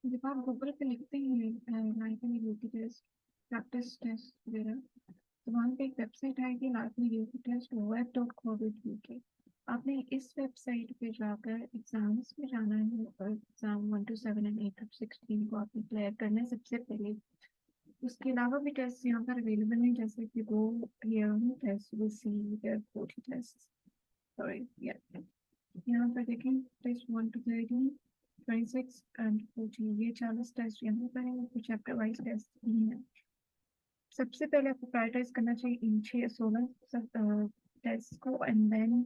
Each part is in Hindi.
जब आप गूगल पे लिखते हैं लाइफ में यूपी टेस्ट प्रैक्टिस टेस्ट वगैरह, तो वहाँ पे एक वेबसाइट आएगी लाइफ में यूपी टेस्ट web.co.uk। आपने इस वेबसाइट पे जाकर एग्जाम्स में जाना है और एग्जाम 1 to 7 एंड 8 to 16 को आपने क्लियर करना है सबसे पहले। उसके अलावा भी टेस्ट यहाँ पर अवेलेबल हैं, जैसे कि go here test will see there 40 test. Sorry, यहाँ पर देखें टेस्ट 1 to 13, 26 एंड 40, ये 40 टेस्ट यहाँ पर है। कुछ चैप्टर वाइज टेस्ट भी हैं। सबसे पहले आपको प्रायोरिटाइज करना चाहिए इन 6-16 टेस्ट को, and then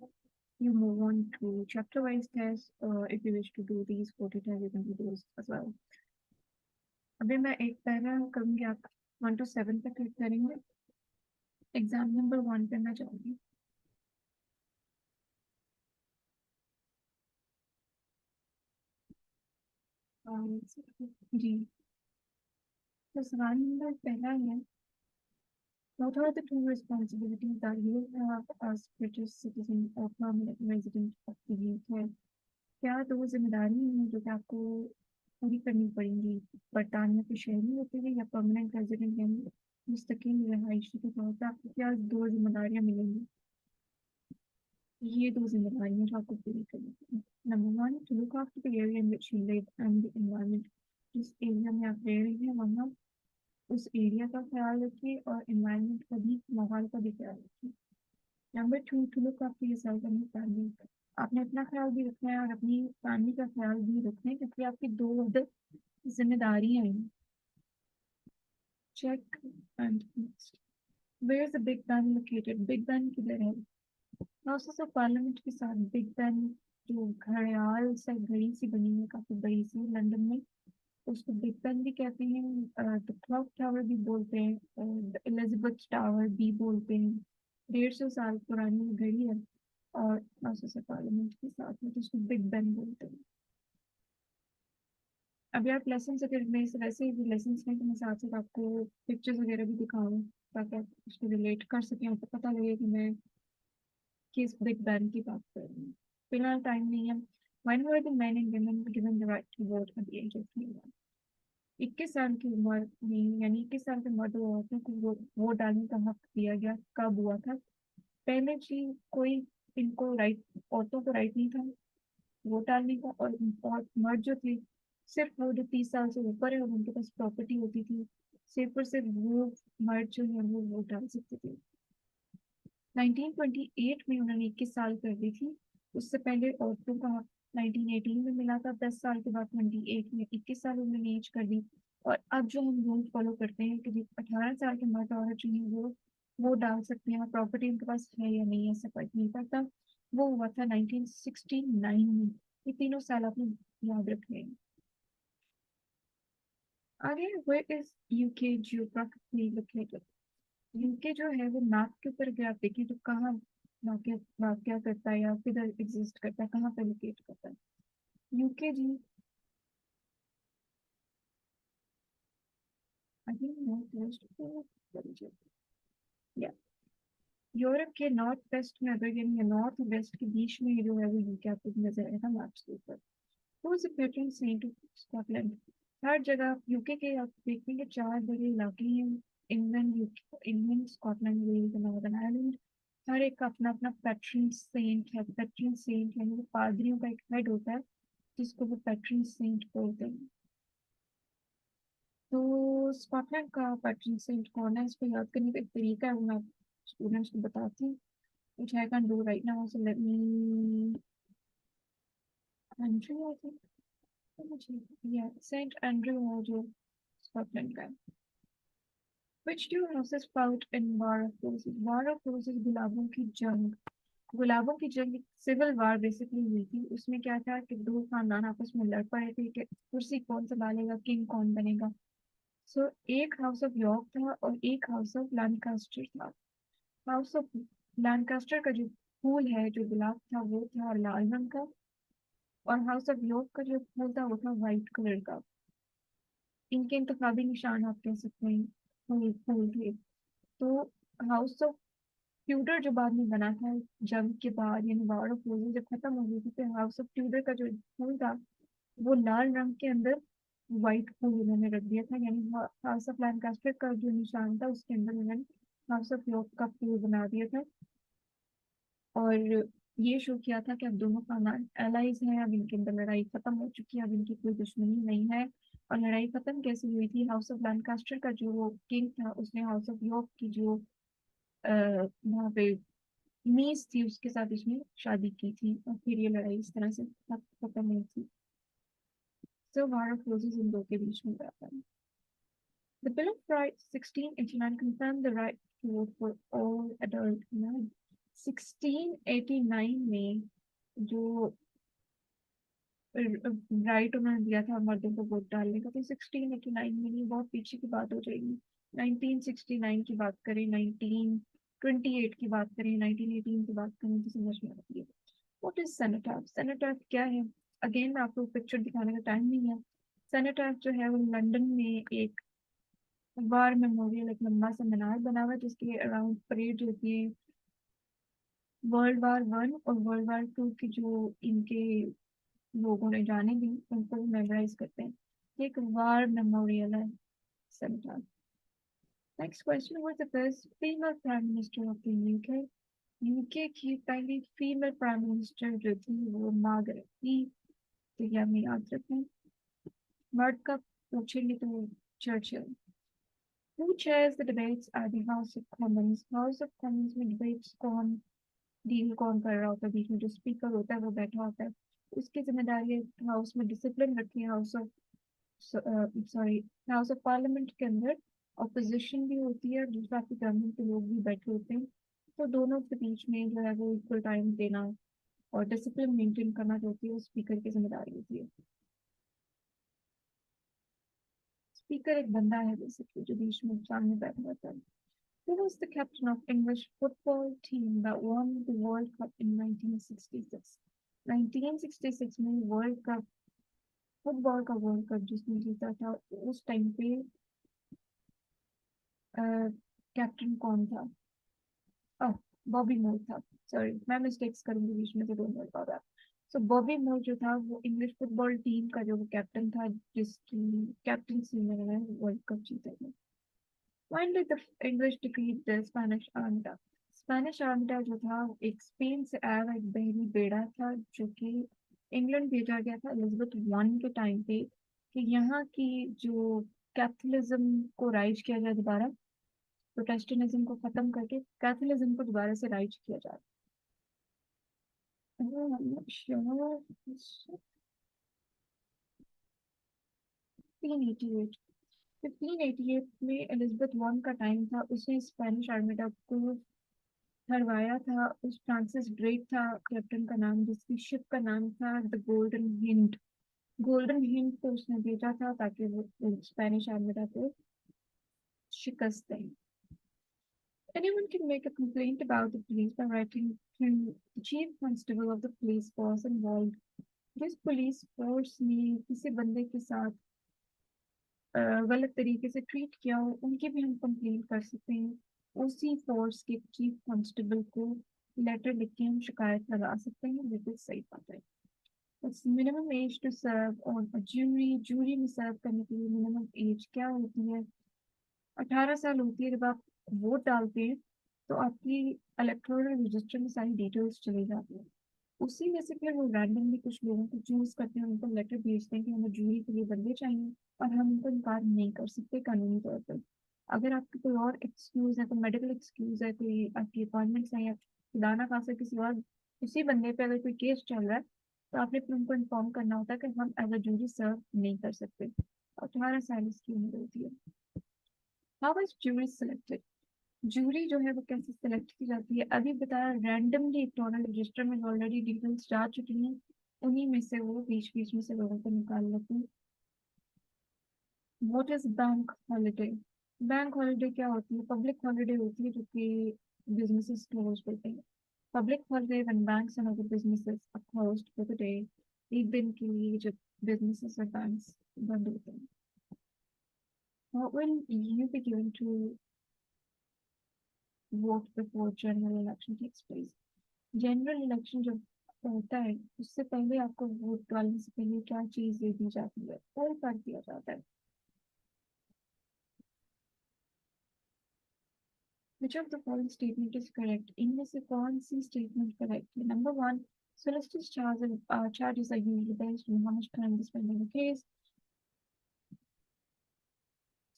you move on to chapter wise tests. If you wish to do these 40 tests, you can do those as well. अभी मैं एक पैरा करूंगी, आप 1 to 7 पे क्लिक करेंगे। एग्जाम नंबर 1 पे मैं जाऊंगी। जी, तो सवाल नंबर पहला है, what are the two responsibilities that you have as British citizen or permanent resident of the UK? क्या दो जिम्मेदारी हैं जो कि आपको पूरी करनी पड़ेंगी बरतानिया के शहरी होते हुए या परमानेंट रेजिडेंट यानी मुस्तकिल रहायशी के तौर पर? आपको क्या दो जिम्मेदारियां मिलेंगी? ये दो जिम्मेदारियां जो आपको पूरी करनी है। Number 1, to look after the area in which you live and the environment. जिस एरिया में आप रह रही हैं वहाँ उस एरिया का ख्याल रखिए और एनवायरनमेंट का भी, माहौल का भी ख्याल रखिए। Number 2, to look after yourself and your family. आपने अपना ख्याल भी रखना है और अपनी फैमिली का ख्याल भी रखना है, क्योंकि आपकी दो अदर जिम्मेदारियां हैं। Check and next, where is the Big Ben located? Big Ben किधर है? हाउसेस ऑफ पार्लियामेंट के साथ बिग बैन जो घड़ियाल से घड़ी सी बनी है काफी बड़ी सी लंदन में, उसको बिग बैन भी कहते हैं। द क्लॉक टावर भी बोलते हैं, एलिजाबेथ टावर भी बोलते हैं। 150 साल पुरानी घड़ी है और हाउसेस ऑफ पार्लियामेंट के साथ में, तो उसको बिग बैन बोलते हैं। अभी आप लेसन अगर मैं वैसे भी लेसन में, तो मैं साथ साथ आपको पिक्चर्स वगैरह भी दिखाऊँ ताकि आप उसको रिलेट कर सकें, आपको पता लगे कि मैं किस बिग बैन की बात कर रही हूँ। फिलहाल टाइम नहीं है। When were the men and women given the right to vote at the age of 21? 21 साल की उम्र में, यानी 21 साल के मर्द और औरतों को वोट डालने का हक दिया गया। कब हुआ था? पहले जी कोई इनको राइट, औरतों को राइट नहीं था वोट डालने का, और मर्द जो थे, सिर्फ वो जो 30 साल से ऊपर है और उनके पास प्रॉपर्टी होती थी, सिर्फ और सिर्फ वो मर्द जो है वो वोट डाल सकते थे। 1928 में उन्होंने 21 साल कर दी थी। उससे पहले औरतों का हक 1918 में मिला था। 10 साल के बाद 28 में 21 साल उन्होंने एज कर दी। और अब जो हम रूल फॉलो करते हैं कि 18 साल के मर्द औरत जो है वो डाल सकते हैं, प्रॉपर्टी उनके पास है या नहीं ऐसा फर्क नहीं पड़ता। वो हुआ था 1969 में। ये तीनों साल आपने याद रखने हैं। आगे, where is UK geographically located? UK जो है वो मैप के ऊपर अगर आप देखें तो कहाँ वाक्य वाक्य करता है या किधर एग्जिस्ट करता है, कहाँ पे लोकेट करता है यूके जी? आई थिंक नॉर्थ वेस्ट या यूरोप के नॉर्थ वेस्ट में, अगर यानी नॉर्थ वेस्ट के बीच में जो है वो यूके आपको नजर आएगा मैप्स के ऊपर। Who is the patron saint of Scotland? हर जगह यूके के आप देखेंगे 4 बड़े इलाके हैं, England, UK, England, Scotland, Wales, Northern Ireland. हर एक का अपना अपना पैट्रन सेंट है। पैट्रन सेंट यानी वो पादरियों का एक हेड होता है जिसको वो पैट्रन सेंट बोलते हैं। तो स्कॉटलैंड का पैट्रन सेंट कौन है, इसको याद करने का एक तरीका है, वो मैं स्टूडेंट्स को बताती हूँ, which I can do right now. So let me Andrew, I think. Yeah, Saint Andrew है जो स्कॉटलैंड का है। Which two houses fought in War of Roses? War of Roses गुलाबों की जंग। गुलाबों की जंग सिविल वार बेसिकली हुई थी। उसमें क्या था कि दो खानदान आपस में लड़ पड़े थे कि कुर्सी कौन संभालेगा, किंग कौन बनेगा। सो एक हाउस ऑफ यॉर्क था और एक हाउस ऑफ लैंकास्टर था। हाउस ऑफ लैंकास्टर का जो फूल है, जो गुलाब था, वो था लाल रंग का, और हाउस ऑफ यॉर्क का जो फूल था वो था व्हाइट कलर का। इनके इंतखाबी निशान आप कह सकते हैं फूल फूल थे। तो हाउस ऑफ ट्यूडर जो बाद में बना था जंग के बाद, यानी वॉर ऑफ रोजेस जब खत्म हो गई थी, तो हाउस ऑफ ट्यूडर का जो फूल था वो लाल रंग के अंदर व्हाइट फूल उन्होंने रख दिया था, यानी हाउस ऑफ लैंकास्टर का जो निशान था उसके अंदर उन्होंने हाउस ऑफ यॉर्क का फूल बना दिया था। और ये शो किया था कि अब दोनों खानदान एलाइज हैं, अब इनके अंदर लड़ाई खत्म हो चुकी है, अब इनकी कोई दुश्मनी नहीं है। और लड़ाई खत्म कैसे हुई थी? हाउस ऑफ लैंकास्टर का जो किंग था उसने हाउस ऑफ यॉर्क की जो वहाँ पे मीस थी उसके साथ उसने शादी की थी, और फिर ये लड़ाई इस तरह से खत्म हुई थी। So war of roses इन दो के बीच में जाता है। The Bill of Rights 1689 confirmed the right to vote for all adult men. 1689 में जो राइट उन्होंने दिया था मर्दों को वोट डालने का, तो 1689 में नहीं, बहुत पीछे की बात हो जाएगी। 1969 की बात करें, 1928 की बात करें, 1918 की बात करें तो समझ में आती है। What is सेनेटॉफ? सेनेटॉफ क्या है? अगेन आपको पिक्चर दिखाने का टाइम नहीं है। सेनेटॉफ जो है वो लंदन में एक वार मेमोरियल, एक लंबा सा मीनार बना हुआ है जिसके अराउंड परेड होती है। वर्ल्ड वार 1 और वर्ल्ड वार 2 की जो इनके लोगों ने जाने दी उनको मेमोराइज करते हैं। ये एक वार मेमोरियल है cenotaph. Next question, what is the first female prime minister of the UK? UK की पहली फीमेल प्राइम मिनिस्टर जो थी वो मार्गरेट थी। तो ये हमें याद रखें। वर्ल्ड कप पूछेंगे तो Churchill. Who chairs the debates at the House of Commons? House of Commons में debates कौन डील कौन कर रहा होता है? बीच में जो स्पीकर होता है वो बैठा होता है, उसकी जिम्मेदारी है हाउस में डिसिप्लिन रखी है। House of sorry house of parliament के अंदर ऑपोजिशन भी होती है और दूसरा आपकी गवर्नमेंट के लोग भी बैठे होते हैं, तो दोनों के बीच में जो है वो इक्वल टाइम देना और डिसिप्लिन मेंटेन करना जो होती है वो स्पीकर की जिम्मेदारी होती है। स्पीकर एक बंदा है बेसिकली जो बीच में सामने बैठा होता है। Who was the captain of English football team that won the World Cup in 1966? 1966 में वर्ल्ड कप, फुटबॉल का वर्ल्ड कप जिसने जीता था, उस टाइम पे कैप्टन कौन था? ओह, बॉबी मूर था। सॉरी, मैं मिस्टेक्स करूंगी बीच में से, डोंट वरी अबाउट दैट। सो बॉबी मूर जो था वो इंग्लिश फुटबॉल टीम का जो कैप्टन था जिसकी कैप्टनसी में वर्ल्ड कप जीता था। When did the English defeat the Spanish Armada? Spanish armada जो था वो एक स्पेन से आया हुआ एक बहरी बेड़ा था जो कि इंग्लैंड भेजा गया था एलिजाबेथ वन के टाइम पे, कि यहाँ की जो कैथोलिज्म को राइज किया जाए दोबारा, प्रोटेस्टेंटिज्म को खत्म करके कैथोलिज्म को दोबारा से राइज किया जाए। Oh, I'm not sure. 1588। 1588 में एलिजाबेथ वन का टाइम था, उसने स्पेनिश आर्मडा को हरवाया था। उस फ्रांसिस ड्रेक था कैप्टन का नाम, जिसकी शिप का नाम था the golden hint. Golden hint को उसने भेजा था ताकि वो स्पेनिश आर्मडा को शिकस्त दें। Anyone can make a complaint about the police by writing to the chief constable of the police force involved। जिस पुलिस फोर्स ने किसी बंदे के साथ गलत तरीके से ट्रीट किया हो उनकी भी हम कंप्लेंट कर सकते हैं। उसी फोर्स के चीफ कांस्टेबल को लेटर लिख के हम शिकायत लगा सकते हैं। बिल्कुल सही बात है। Minimum age to serve on a jury, jury में सर्व करने के लिए मिनिमम एज क्या होती है? 18 साल होती है। जब आप वोट डालते हैं तो आपकी इलेक्टोरल रजिस्टर में सारी डिटेल्स चली जाती है, उसी में से फिर वो रैंडमली कुछ लोगों को चूज करते हैं, उनको लेटर भेजते हैं कि हमें जूरी के लिए बंदे चाहिए, और हम उनको इनकार नहीं कर सकते कानूनी तौर पर। अगर आपकी कोई और एक्सक्यूज है, कोई मेडिकल एक्सक्यूज है, कोई आपकी अपॉइंटमेंट्स है, या खुदा ना खासा किसी और उसी बंदे पे अगर कोई केस चल रहा है, तो आपने फिर उनको इन्फॉर्म करना होता है कि हम एज अ जूरी सर्व नहीं कर सकते। 18 साल इसकी उम्र होती है। How is jury selected? Jury जो है वो कैसे सिलेक्ट की जाती है? अभी बताया, रैंडमली इलेक्टोरल रजिस्टर में ऑलरेडी डिटेल्स जा चुकी हैं, उन्हीं में से वो बीच बीच में से लोगों को निकाल लेते हैं। What is bank holiday? Bank holiday क्या होती है? पब्लिक हॉलीडे होती है जो कि बिजनेसेस क्लोज होते हैं। Public holiday when banks and other businesses are closed for the day. एक दिन के लिए जब बिजनेसेस और बैंक्स बंद होते हैं। What will you be given to vote before general election takes place? General election जब होता है उससे पहले आपको वोट डालने से पहले क्या चीज दे दी जाती है, पोल कर दिया जाता है। Which of the following statement is correct? इनमें से कौन सी स्टेटमेंट करेक्ट है? Number one, solicitors charges are usually based on how much time they spend on the case.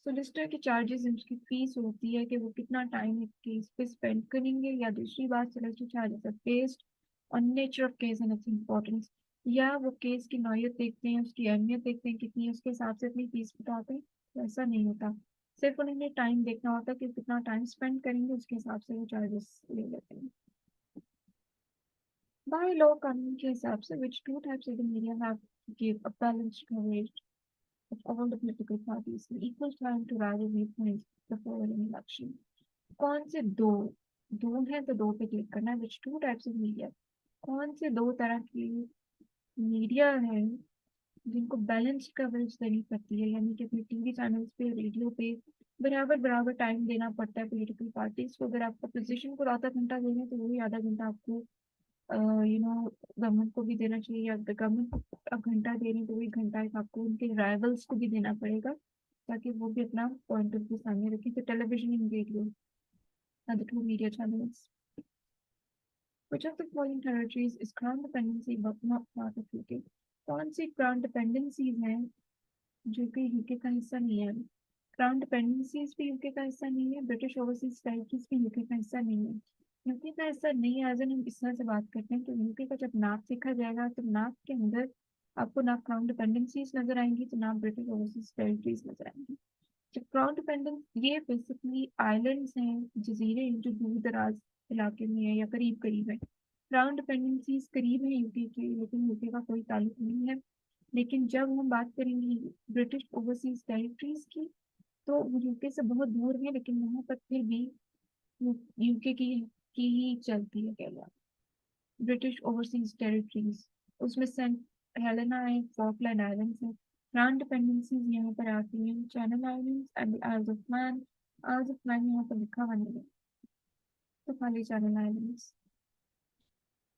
Solicitor के चार्जेस उसकी फीस होती है कि वो कितना टाइम एक केस पे स्पेंड करेंगे, या दूसरी बात solicitor charges are based on nature of case and its importance, या वो केस की नौयत देखते हैं, उसकी अहमियत देखते हैं कितनी है, उसके हिसाब से अपनी फीस बताते हैं। तो ऐसा नहीं होता, सिर्फ उन्हें टाइम देखना होता है कि कितना टाइम स्पेंड करेंगे, उसके हिसाब से वो चार्जेस ले लेते हैं। बाय लॉ, कानून के हिसाब से which two types of the media have to give a balanced coverage of all the political parties in equal time to rather viewpoints before an election? कौन से दो, दो है तो दो पे क्लिक करना है। which two types of media, कौन से दो तरह की मीडिया है जिनको बैलेंस कवरेज देनी पड़ती है, यानी कि अपने टीवी चैनल्स पे, रेडियो पे बराबर बराबर टाइम देना पड़ता है पॉलिटिकल पार्टीज को। अगर आप अपोजिशन को आधा घंटा देंगे तो वही आधा घंटा आपको गवर्नमेंट को भी देना चाहिए, या गवर्नमेंट को अब घंटा दे रही है तो वही घंटा एक आपको उनके राइवल्स को भी देना पड़ेगा, ताकि वो भी अपना पॉइंट ऑफ व्यू सामने रखें। तो television and radio are the two media channels. Which of the following territories is crown dependency but not part of UK? कौन सी crown dependencies हैं जो कि यूके का हिस्सा नहीं है? क्राउन डिपेंडेंसीज भी यूके का हिस्सा नहीं है, ब्रिटिश ओवरसीज टेरिटरीज भी यूके का हिस्सा नहीं है। यूके का हिस्सा नहीं है, हम इस तरह से बात करते हैं तो यूके का जब मैप देखा जाएगा तो मैप के अंदर आपको ना क्राउन डिपेंडेंसीज नजर आएंगी तो ना ब्रिटिश ओवरसीज टेरिटरीज नजर आएंगी। जब क्राउन डिपेंडेंस, ये बेसिकली आइलैंड्स हैं, जजीरे हैं जो दूर दराज इलाके में है या करीब करीब है। क्राउन डिपेंडेंसीज करीब है यूके के, लेकिन यूके का कोई ताल्लुक नहीं है। लेकिन जब हम बात करेंगे ब्रिटिश ओवरसीज टेरिटरीज की, तो वो यूके से बहुत दूर है, लेकिन वहां पर फिर भी यूके की ही चलती है कहना। ब्रिटिश ओवरसीज टेरिटरीज, उसमें सेंट हेलेना है, फॉकलैंड आइलैंड्स है। क्राउन डिपेंडेंसीज यहाँ पर आती हैं, Channel Islands and Isles of Man. Isles of Man यहाँ पर लिखा हुआ नहीं है, तो खाली Channel Islands.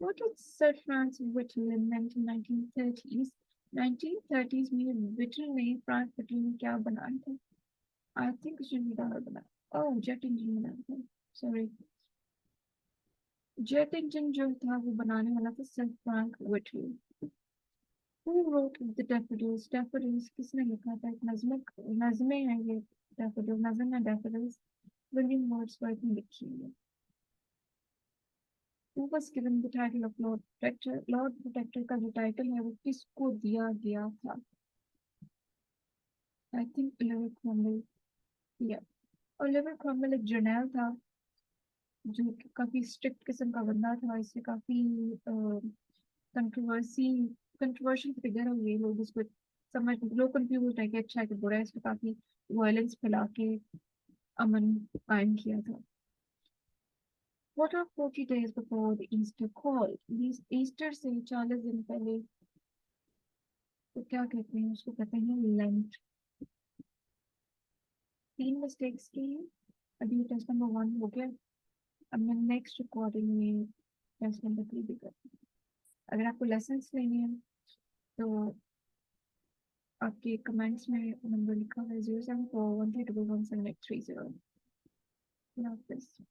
What did Sir Francis Whittle invent in 1930s? 1930s में Whittle ने, फ्रांस whittle ने क्या बनाया था? I think it should be that बनाया। Oh, जेट इंजन बनाया था। Sorry, जेट इंजन जो था वो बनाने वाला था sir Frank Whittle. Who wrote the Daffodils? Daffodils किसने लिखा था? एक नज़्में हैं ये। Daffodils नज़्म है Daffodils, विलियम वर्ड्सवर्थ ने लिखी है। Who was given the title of Lord Protector? Lord Protector का जो टाइटल है वो किसको दिया गया था? I think Oliver Cromwell। Yeah, Oliver Cromwell एक जर्नैल था जो कि काफी स्ट्रिक्ट किस्म का बंदा था, इससे काफी कंट्रोवर्सी कंट्रोवर्शियल फिगर है ये। लोग इसको समझ, लोग कंफ्यूज है कि अच्छा है कि बुरा है, इसको काफी वायलेंस फैला के अमन कायम किया था। What are 40 days before the Easter called? Easter से 40 दिन पहले तो क्या कहते हैं, उसको कहते हैं लेंट। तीन मिस्टेक्स की हैं, अभी टेस्ट नंबर 1 हो गया। अब मैं नेक्स्ट रिकॉर्डिंग में टेस्ट नंबर 3 भी करती हूँ। अगर आपको लेसन्स लेने हैं तो आपके कमेंट्स में नंबर लिखा हुआ है 07413217830।